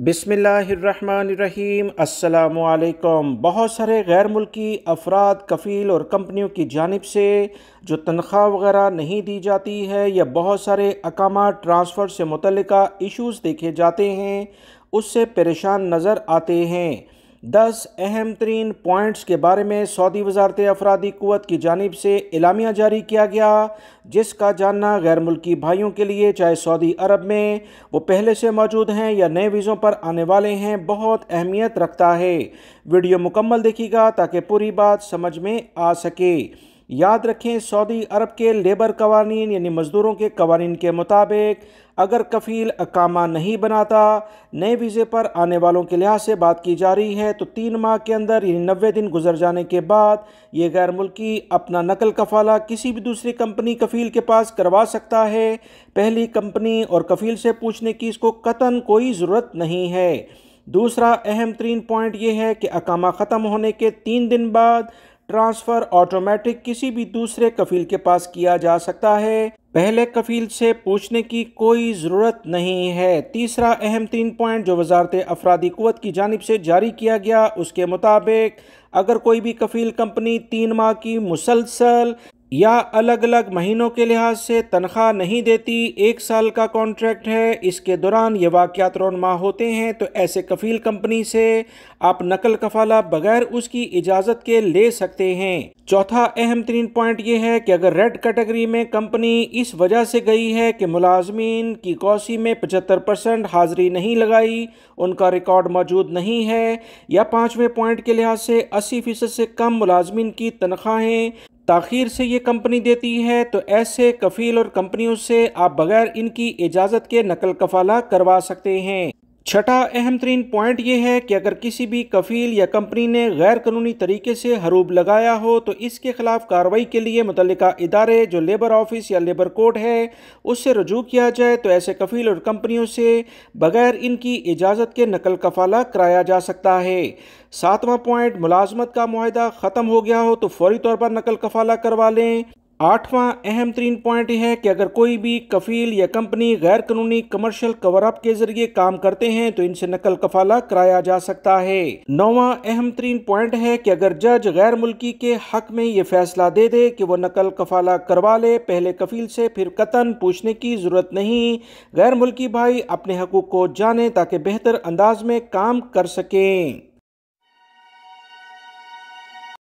बिस्मिल्लाहिर्रहमानिर्रहीम। अस्सलामु अलैकुम। बहुत सारे गैर मुल्की अफराद, कफ़ील और कंपनियों की जानिब से जो तनख्वाह वगैरह नहीं दी जाती है या बहुत सारे अकामा ट्रांसफ़र से मुतल्लिका इश्यूज़ देखे जाते हैं, उससे परेशान नज़र आते हैं। 10 अहम तरीन पॉइंट्स के बारे में सऊदी वज़ारत अफरादी क़ुव्वत की जानिब से एलामिया जारी किया गया, जिसका जानना गैर मुल्की भाइयों के लिए, चाहे सऊदी अरब में वो पहले से मौजूद हैं या नए वीज़ों पर आने वाले हैं, बहुत अहमियत रखता है। वीडियो मुकम्मल देखिएगा ताकि पूरी बात समझ में आ सके। याद रखें, सऊदी अरब के लेबर कवानीन यानी मज़दूरों के कवानीन के मुताबिक अगर कफ़ील अकामा नहीं बनाता, नए वीज़े पर आने वालों के लिहाज से बात की जा रही है, तो 3 माह के अंदर यानी 90 दिन गुजर जाने के बाद ये गैर मुल्की अपना नकल कफ़ाला किसी भी दूसरी कंपनी कफ़ील के पास करवा सकता है। पहली कंपनी और कफ़ील से पूछने की इसको कतन कोई ज़रूरत नहीं है। दूसरा अहम तरीन पॉइंट ये है कि अकामा ख़त्म होने के 3 दिन बाद ट्रांसफ़र ऑटोमेटिक किसी भी दूसरे कफ़ील के पास किया जा सकता है, पहले कफ़ील से पूछने की कोई ज़रूरत नहीं है। तीसरा अहम तरीन पॉइंट जो वज़ारत अफरादी क़ुव्वत की जानिब से जारी किया गया, उसके मुताबिक अगर कोई भी कफ़ील कंपनी 3 माह की मुसलसल या अलग अलग महीनों के लिहाज से तनख्वाह नहीं देती, 1 साल का कॉन्ट्रैक्ट है, इसके दौरान ये वाक़यात रौनमा होते हैं, तो ऐसे कफ़ील कंपनी से आप नकल कफ़ाला बगैर उसकी इजाज़त के ले सकते हैं। चौथा अहम तरीन पॉइंट ये है कि अगर रेड कैटेगरी में कंपनी इस वजह से गई है कि मुलाजमीन की कौसी में 75% हाज़िरी नहीं लगाई, उनका रिकॉर्ड मौजूद नहीं है, या 5वें पॉइंट के लिहाज से 80% से कम मुलाजमीन की तनख्वाहें ताख़ीर से ये कंपनी देती है, तो ऐसे कफ़ील और कंपनियों से आप बगैर इनकी इजाज़त के नकल कफ़ाला करवा सकते हैं। छठा अहम तरीन पॉइंट ये है कि अगर किसी भी कफ़ील या कंपनी ने गैर कानूनी तरीके से हरूब लगाया हो, तो इसके खिलाफ कार्रवाई के लिए मुतल्लिका इदारे जो लेबर ऑफिस या लेबर कोर्ट है उससे रजू किया जाए, तो ऐसे कफ़ील और कंपनियों से बगैर इनकी इजाज़त के नकल कफ़ाला कराया जा सकता है। 7वां पॉइंट, मुलाजमत का मुआहदा ख़त्म हो गया हो तो फौरी तौर पर नकल कफ़ाला करवा लें। 8वां अहम तरीन पॉइंट है कि अगर कोई भी कफ़ील या कंपनी गैर कानूनी कमर्शियल कवर अप के ज़रिए काम करते हैं तो इनसे नकल कफ़ाला कराया जा सकता है। 9वां अहम तरीन पॉइंट है कि अगर जज गैर मुल्की के हक में ये फैसला दे दे कि वो नकल कफ़ाला करवा ले, पहले कफ़ील से फिर कतन पूछने की ज़रूरत नहीं। गैर मुल्की भाई अपने हकूक़ को जाने ताकि बेहतर अंदाज में काम कर सकें।